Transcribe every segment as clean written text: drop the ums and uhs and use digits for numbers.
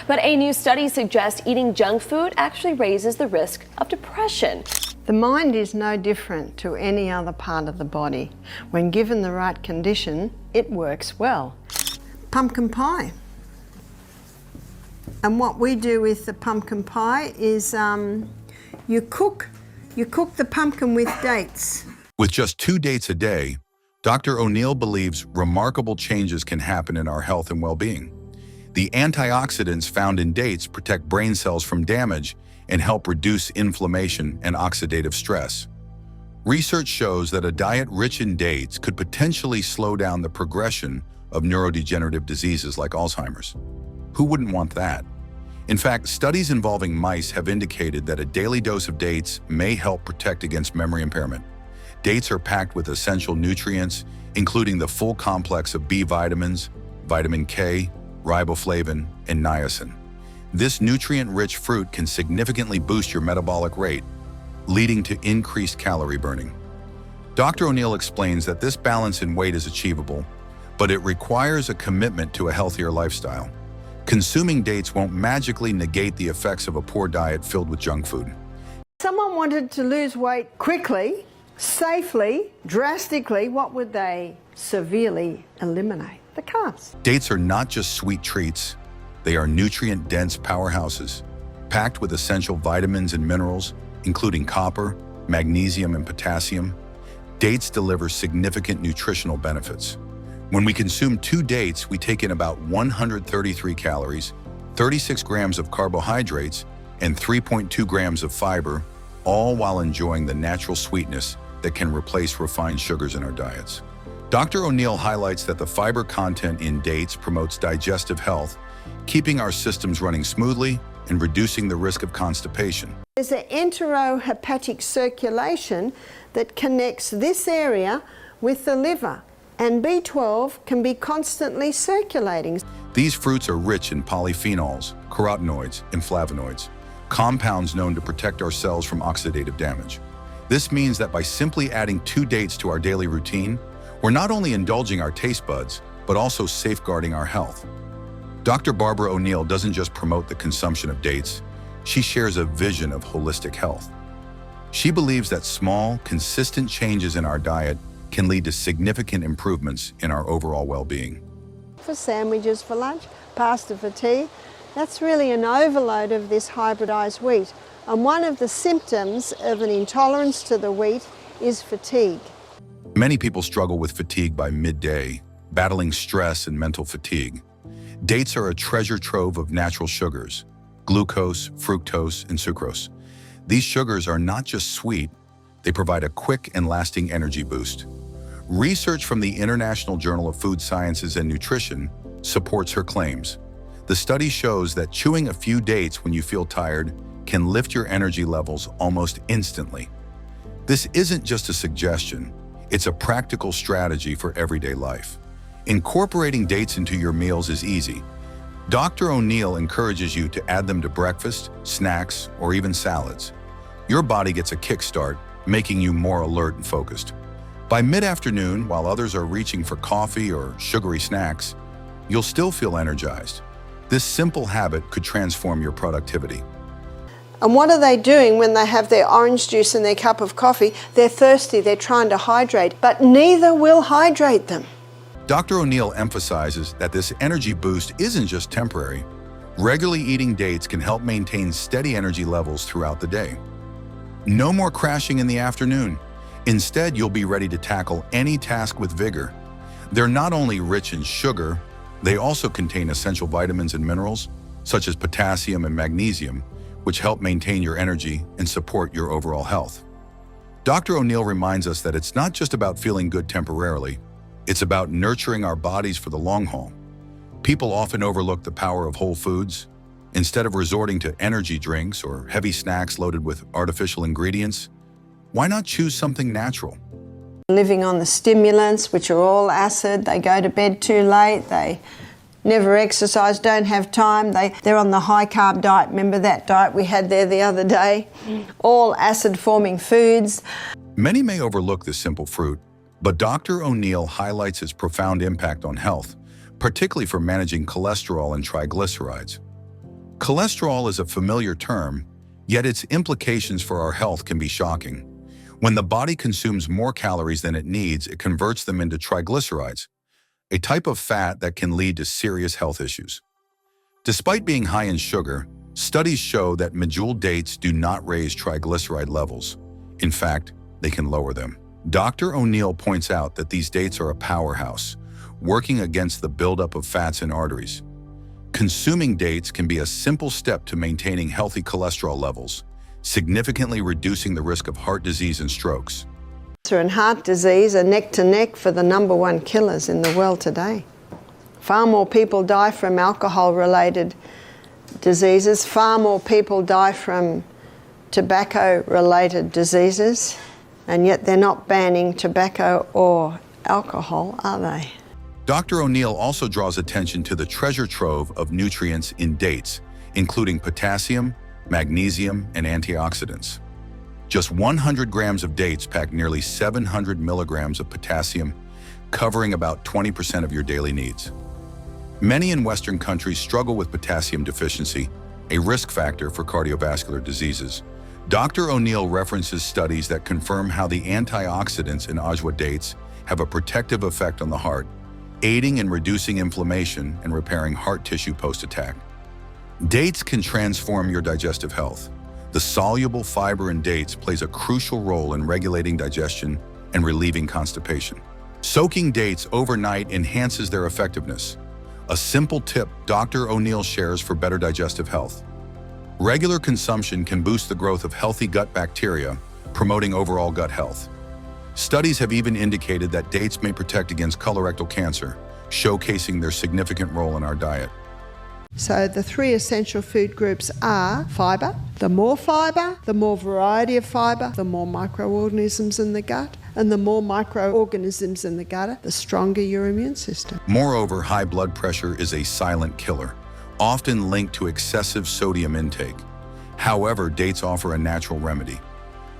But a new study suggests eating junk food actually raises the risk of depression. The mind is no different to any other part of the body. When given the right condition, it works well. Pumpkin pie. And what we do with the pumpkin pie is you cook the pumpkin with dates. With just 2 dates a day, Dr. O'Neill believes remarkable changes can happen in our health and well-being. The antioxidants found in dates protect brain cells from damage and help reduce inflammation and oxidative stress. Research shows that a diet rich in dates could potentially slow down the progression of neurodegenerative diseases like Alzheimer's. Who wouldn't want that? In fact, studies involving mice have indicated that a daily dose of dates may help protect against memory impairment. Dates are packed with essential nutrients, including the full complex of B vitamins, vitamin K, riboflavin, and niacin. This nutrient-rich fruit can significantly boost your metabolic rate, leading to increased calorie burning. Dr. O'Neill explains that this balance in weight is achievable, but it requires a commitment to a healthier lifestyle. Consuming dates won't magically negate the effects of a poor diet filled with junk food. Someone wanted to lose weight quickly, safely, drastically. What would they severely eliminate? The carbs. Dates are not just sweet treats. They are nutrient-dense powerhouses, packed with essential vitamins and minerals, including copper, magnesium, and potassium. Dates deliver significant nutritional benefits. When we consume 2 dates, we take in about 133 calories, 36 grams of carbohydrates, and 3.2 grams of fiber, all while enjoying the natural sweetness that can replace refined sugars in our diets. Dr. O'Neill highlights that the fiber content in dates promotes digestive health, keeping our systems running smoothly and reducing the risk of constipation. There's an enterohepatic circulation that connects this area with the liver, and B12 can be constantly circulating. These fruits are rich in polyphenols, carotenoids, and flavonoids, compounds known to protect our cells from oxidative damage. This means that by simply adding 2 dates to our daily routine, we're not only indulging our taste buds, but also safeguarding our health. Dr. Barbara O'Neill doesn't just promote the consumption of dates, she shares a vision of holistic health. She believes that small, consistent changes in our diet can lead to significant improvements in our overall well-being. For sandwiches for lunch, pasta for tea, that's really an overload of this hybridized wheat. And one of the symptoms of an intolerance to the wheat is fatigue. Many people struggle with fatigue by midday, battling stress and mental fatigue. Dates are a treasure trove of natural sugars, glucose, fructose, and sucrose. These sugars are not just sweet, they provide a quick and lasting energy boost. Research from the International Journal of Food Sciences and Nutrition supports her claims. The study shows that chewing a few dates when you feel tired can lift your energy levels almost instantly. This isn't just a suggestion, it's a practical strategy for everyday life. Incorporating dates into your meals is easy. Dr. O'Neill encourages you to add them to breakfast, snacks, or even salads. Your body gets a kickstart, making you more alert and focused. By mid-afternoon, while others are reaching for coffee or sugary snacks, you'll still feel energized. This simple habit could transform your productivity. And what are they doing when they have their orange juice and their cup of coffee? They're thirsty, they're trying to hydrate, but neither will hydrate them. Dr. O'Neill emphasizes that this energy boost isn't just temporary. Regularly eating dates can help maintain steady energy levels throughout the day. No more crashing in the afternoon. Instead, you'll be ready to tackle any task with vigor. They're not only rich in sugar, they also contain essential vitamins and minerals, such as potassium and magnesium, which help maintain your energy and support your overall health. Dr. O'Neill reminds us that it's not just about feeling good temporarily, it's about nurturing our bodies for the long haul. People often overlook the power of whole foods. Instead of resorting to energy drinks or heavy snacks loaded with artificial ingredients, why not choose something natural? Living on the stimulants, which are all acid, they go to bed too late, they never exercise, don't have time, they're on the high-carb diet. Remember that diet we had there the other day? All acid-forming foods. Many may overlook this simple fruit, but Dr. O'Neill highlights its profound impact on health, particularly for managing cholesterol and triglycerides. Cholesterol is a familiar term, yet its implications for our health can be shocking. When the body consumes more calories than it needs, it converts them into triglycerides, a type of fat that can lead to serious health issues. Despite being high in sugar, studies show that medjool dates do not raise triglyceride levels. In fact, they can lower them. Dr. O'Neill points out that these dates are a powerhouse, working against the buildup of fats in arteries. Consuming dates can be a simple step to maintaining healthy cholesterol levels, significantly reducing the risk of heart disease and strokes. Cancer and heart disease are neck to neck for the #1 killers in the world today. Far more people die from alcohol-related diseases, far more people die from tobacco-related diseases, and yet they're not banning tobacco or alcohol, are they? Dr. O'Neill also draws attention to the treasure trove of nutrients in dates, including potassium, magnesium, and antioxidants. Just 100 grams of dates pack nearly 700 milligrams of potassium, covering about 20% of your daily needs. Many in Western countries struggle with potassium deficiency, a risk factor for cardiovascular diseases. Dr. O'Neill references studies that confirm how the antioxidants in ajwa dates have a protective effect on the heart, aiding in reducing inflammation and repairing heart tissue post-attack. Dates can transform your digestive health. The soluble fiber in dates plays a crucial role in regulating digestion and relieving constipation. Soaking dates overnight enhances their effectiveness. A simple tip Dr. O'Neill shares for better digestive health. Regular consumption can boost the growth of healthy gut bacteria, promoting overall gut health. Studies have even indicated that dates may protect against colorectal cancer, showcasing their significant role in our diet. So the 3 essential food groups are fibre. The more variety of fibre, the more microorganisms in the gut, and the more microorganisms in the gut, the stronger your immune system. Moreover, high blood pressure is a silent killer, often linked to excessive sodium intake. However, dates offer a natural remedy.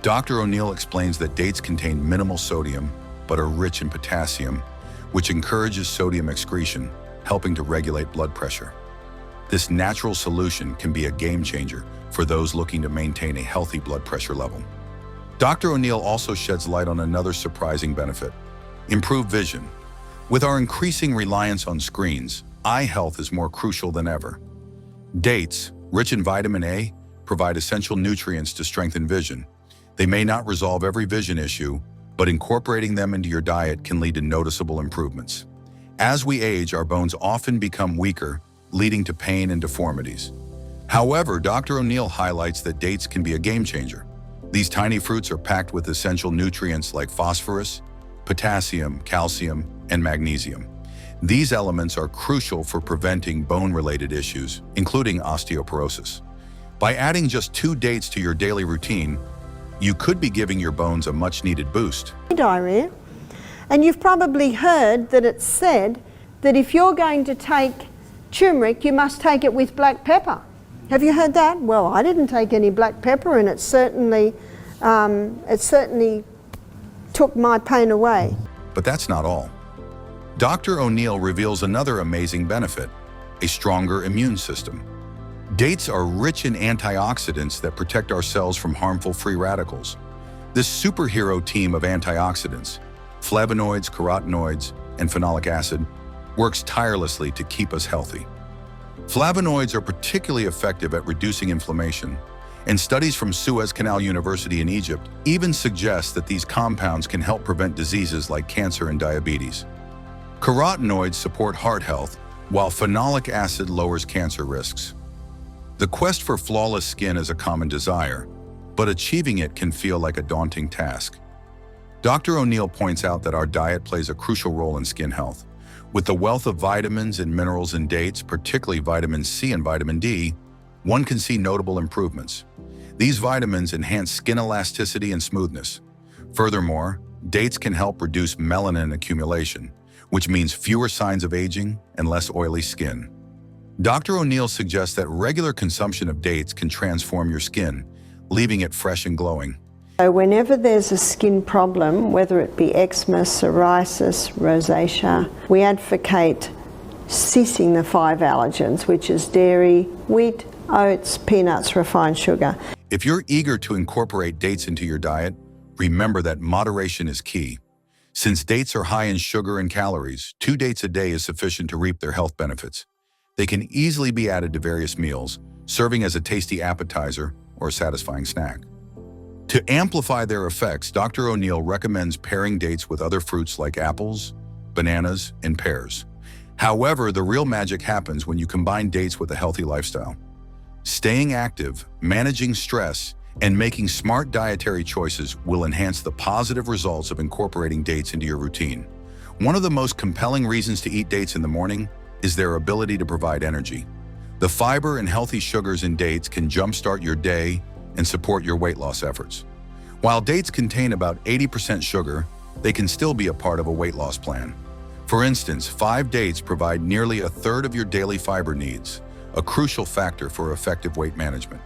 Dr. O'Neill explains that dates contain minimal sodium, but are rich in potassium, which encourages sodium excretion, helping to regulate blood pressure. This natural solution can be a game changer for those looking to maintain a healthy blood pressure level. Dr. O'Neill also sheds light on another surprising benefit: improved vision. With our increasing reliance on screens, eye health is more crucial than ever. Dates, rich in vitamin A, provide essential nutrients to strengthen vision. They may not resolve every vision issue, but incorporating them into your diet can lead to noticeable improvements. As we age, our bones often become weaker, leading to pain and deformities. However, Dr. O'Neill highlights that dates can be a game changer. These tiny fruits are packed with essential nutrients like phosphorus, potassium, calcium, and magnesium. These elements are crucial for preventing bone-related issues, including osteoporosis. By adding just 2 dates to your daily routine, you could be giving your bones a much-needed boost. Diarrhea. And you've probably heard that it's said that if you're going to take turmeric, you must take it with black pepper. Have you heard that? Well, I didn't take any black pepper, and it certainly took my pain away. But that's not all. Dr. O'Neill reveals another amazing benefit: a stronger immune system. Dates are rich in antioxidants that protect our cells from harmful free radicals. This superhero team of antioxidants, flavonoids, carotenoids, and phenolic acid, works tirelessly to keep us healthy. Flavonoids are particularly effective at reducing inflammation, and studies from Suez Canal University in Egypt even suggest that these compounds can help prevent diseases like cancer and diabetes. Carotenoids support heart health, while phenolic acid lowers cancer risks. The quest for flawless skin is a common desire, but achieving it can feel like a daunting task. Dr. O'Neill points out that our diet plays a crucial role in skin health. With the wealth of vitamins and minerals in dates, particularly vitamin C and vitamin D, one can see notable improvements. These vitamins enhance skin elasticity and smoothness. Furthermore, dates can help reduce melanin accumulation, which means fewer signs of aging and less oily skin. Dr. O'Neill suggests that regular consumption of dates can transform your skin, leaving it fresh and glowing. So whenever there's a skin problem, whether it be eczema, psoriasis, rosacea, we advocate ceasing the 5 allergens, which is dairy, wheat, oats, peanuts, refined sugar. If you're eager to incorporate dates into your diet, remember that moderation is key. Since dates are high in sugar and calories, 2 dates a day is sufficient to reap their health benefits. They can easily be added to various meals, serving as a tasty appetizer or a satisfying snack. To amplify their effects, Dr. O'Neill recommends pairing dates with other fruits like apples, bananas, and pears. However, the real magic happens when you combine dates with a healthy lifestyle. Staying active, managing stress, and making smart dietary choices will enhance the positive results of incorporating dates into your routine. One of the most compelling reasons to eat dates in the morning is their ability to provide energy. The fiber and healthy sugars in dates can jumpstart your day and support your weight loss efforts. While dates contain about 80% sugar, they can still be a part of a weight loss plan. For instance, 5 dates provide nearly a third of your daily fiber needs, a crucial factor for effective weight management.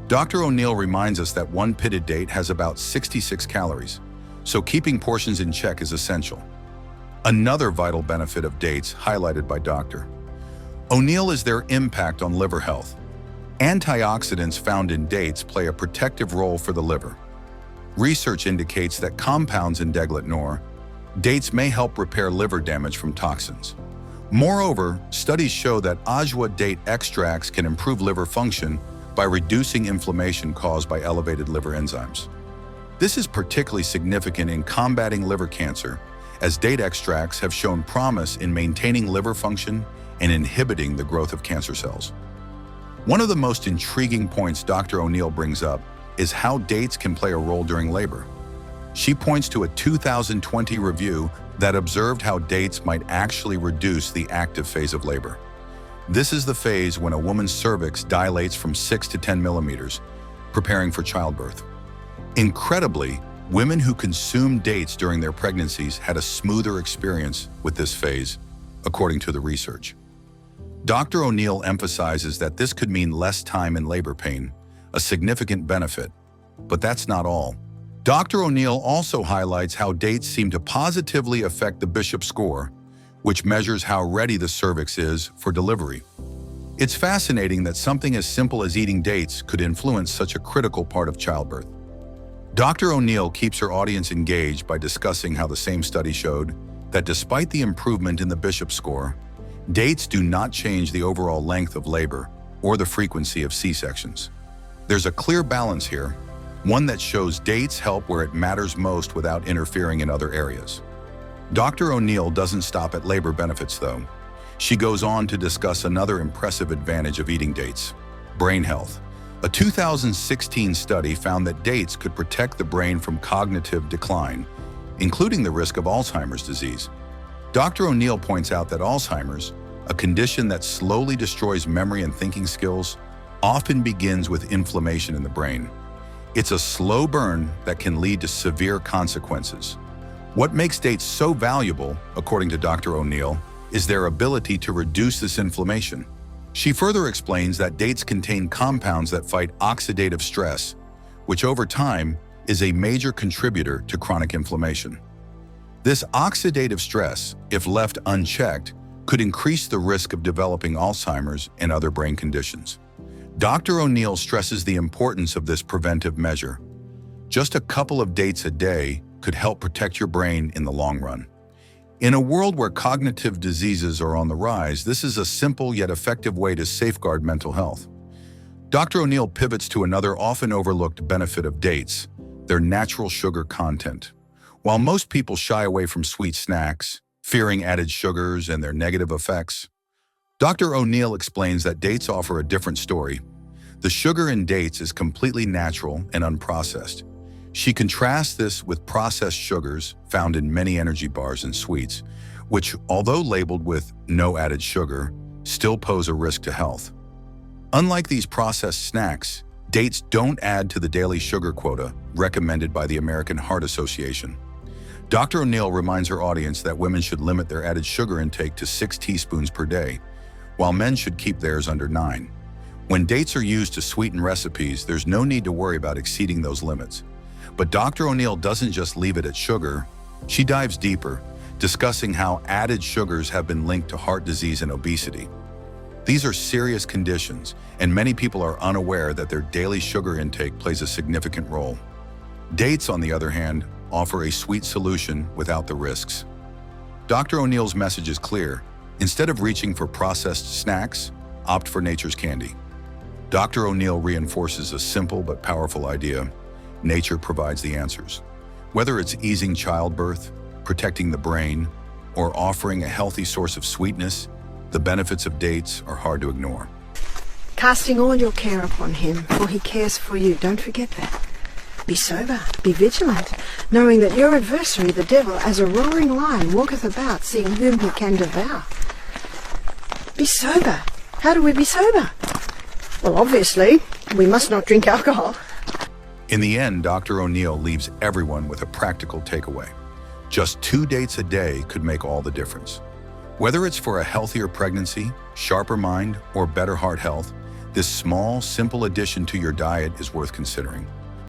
Dr. O'Neill reminds us that 1 pitted date has about 66 calories, so keeping portions in check is essential. Another vital benefit of dates highlighted by Dr. O'Neill is their impact on liver health. Antioxidants found in dates play a protective role for the liver. Research indicates that compounds in deglet-nor, dates may help repair liver damage from toxins. Moreover, studies show that ajwa date extracts can improve liver function by reducing inflammation caused by elevated liver enzymes. This is particularly significant in combating liver cancer, as date extracts have shown promise in maintaining liver function and inhibiting the growth of cancer cells. One of the most intriguing points Dr. O'Neill brings up is how dates can play a role during labor. She points to a 2020 review that observed how dates might actually reduce the active phase of labor. This is the phase when a woman's cervix dilates from 6 to 10 millimeters, preparing for childbirth. Incredibly, women who consumed dates during their pregnancies had a smoother experience with this phase, according to the research. Dr. O'Neill emphasizes that this could mean less time in labor pain, a significant benefit, but that's not all. Dr. O'Neill also highlights how dates seem to positively affect the Bishop score, which measures how ready the cervix is for delivery. It's fascinating that something as simple as eating dates could influence such a critical part of childbirth. Dr. O'Neill keeps her audience engaged by discussing how the same study showed that despite the improvement in the Bishop score, dates do not change the overall length of labor or the frequency of C-sections. There's a clear balance here, one that shows dates help where it matters most without interfering in other areas. Dr. O'Neill doesn't stop at labor benefits, though. She goes on to discuss another impressive advantage of eating dates: brain health. A 2016 study found that dates could protect the brain from cognitive decline, including the risk of Alzheimer's disease. Dr. O'Neill points out that Alzheimer's, a condition that slowly destroys memory and thinking skills, often begins with inflammation in the brain. It's a slow burn that can lead to severe consequences. What makes dates so valuable, according to Dr. O'Neill, is their ability to reduce this inflammation. She further explains that dates contain compounds that fight oxidative stress, which over time is a major contributor to chronic inflammation. This oxidative stress, if left unchecked, could increase the risk of developing Alzheimer's and other brain conditions. Dr. O'Neill stresses the importance of this preventive measure. Just a couple of dates a day could help protect your brain in the long run. In a world where cognitive diseases are on the rise, this is a simple yet effective way to safeguard mental health. Dr. O'Neill pivots to another often overlooked benefit of dates: their natural sugar content. While most people shy away from sweet snacks, fearing added sugars and their negative effects, Dr. O'Neill explains that dates offer a different story. The sugar in dates is completely natural and unprocessed. She contrasts this with processed sugars found in many energy bars and sweets, which, although labeled with no added sugar, still pose a risk to health. Unlike these processed snacks, dates don't add to the daily sugar quota recommended by the American Heart Association. Dr. O'Neill reminds her audience that women should limit their added sugar intake to 6 teaspoons per day, while men should keep theirs under 9. When dates are used to sweeten recipes, there's no need to worry about exceeding those limits. But Dr. O'Neill doesn't just leave it at sugar. She dives deeper, discussing how added sugars have been linked to heart disease and obesity. These are serious conditions, and many people are unaware that their daily sugar intake plays a significant role. Dates, on the other hand, offer a sweet solution without the risks. Dr. O'Neill's message is clear. Instead of reaching for processed snacks, opt for nature's candy. Dr. O'Neill reinforces a simple but powerful idea. Nature provides the answers. Whether it's easing childbirth, protecting the brain, or offering a healthy source of sweetness, the benefits of dates are hard to ignore. Casting all your care upon him, for he cares for you. Don't forget that. Be sober, be vigilant, knowing that your adversary, the devil, as a roaring lion, walketh about, seeing whom he can devour. Be sober. How do we be sober? Well, obviously, we must not drink alcohol. In the end, Dr. O'Neill leaves everyone with a practical takeaway. Just 2 dates a day could make all the difference. Whether it's for a healthier pregnancy, sharper mind, or better heart health, this small, simple addition to your diet is worth considering.